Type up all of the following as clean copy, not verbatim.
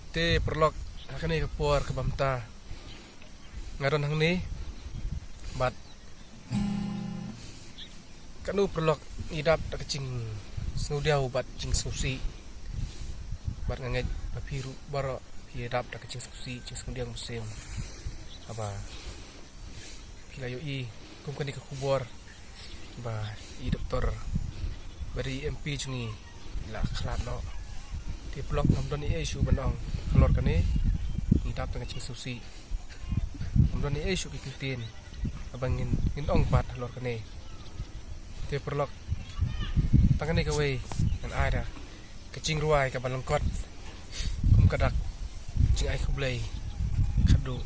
te perlok hakane kepuar ke bamta ngaron hang ni bat kanu perlok idap tak kecing snudiau bat cing susi bat nganget papiru baro idap tak kecing susi cing snudiau musim apa pilayo i kum kani ke kubor ba i doktor bari MP jungi la khlat no ti blok namdon i isu banong kalor kane idap tak kecing susi namdon i isu kikitin abangin ong pat kalor kane te perlok tangane ka way an ada kecing ruai ka balongkot kum kadak cing ai kublay khadu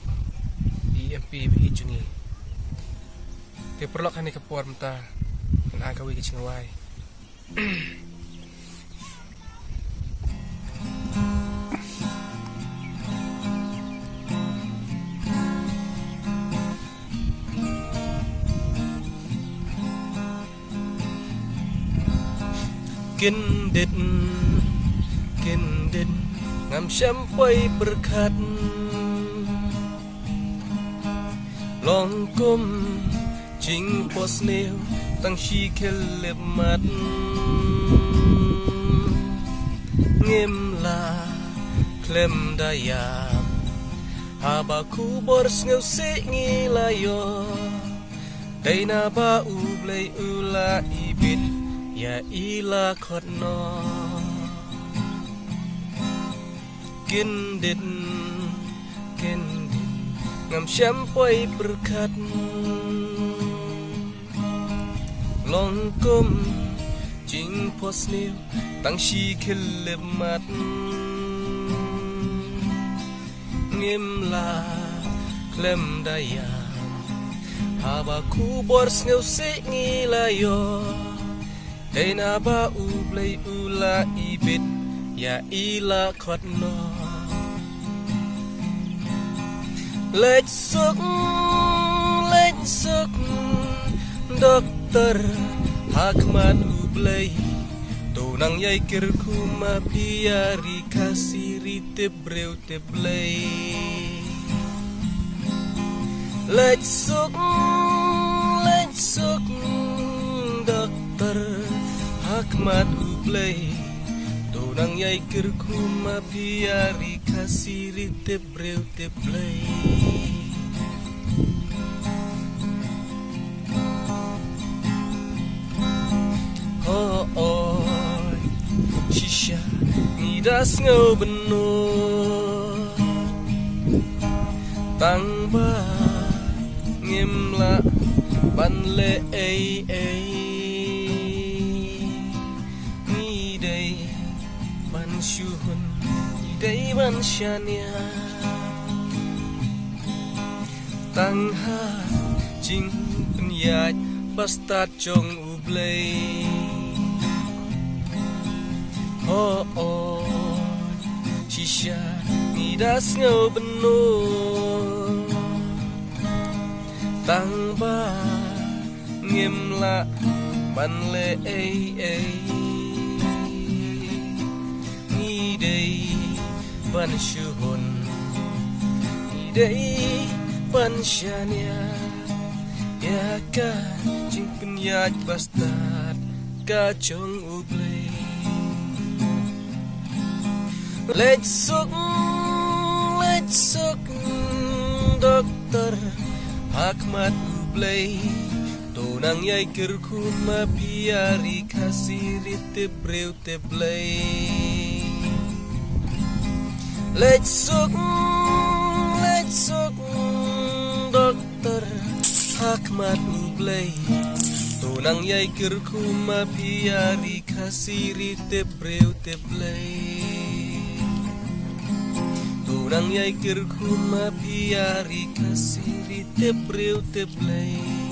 EMP bi jungi te perlok hani ka puar mata an aga way kecing ruai Kinh địch ngam sampai berkat long kum ching pos nêu tăng chi kelep mat ngem la klem dayam habaku bors ngeu se ngilayo daina ba ublay ula ibit ya ila khotno Kindit ngam sampai berkat longkum jing pos niu tang shi kelep mat ngim la klem dayam habaku bors ngeu se ngilayo Daina ba ublay ula ibit ya ila khotno Let's suk dokter hakmat ublay Tunang yay kirkuma piari kasiri tebreu teblay Let's suk dokter hakmat ublay Tunang yay kirkuma piari kasiri tebreu teblay Hoy shisha midas ngau benur tangba ngimla banle ai Syuhun day ban syania tangha jing penyat bastat jong ublay shisha midas ngau benur tangba ngimla banle ban syuhun idai ban syania ya ka jing penyat bastard ka jong ublay let's suk dokter hakmat ublay tunang yay kirkuma piari kasiri tebreu teblay Let's suk dokter hakmat ublay tunang yay kirkuma piari kasiri tebreu teblay tunang yay kirkuma piari kasiri tebreu teblay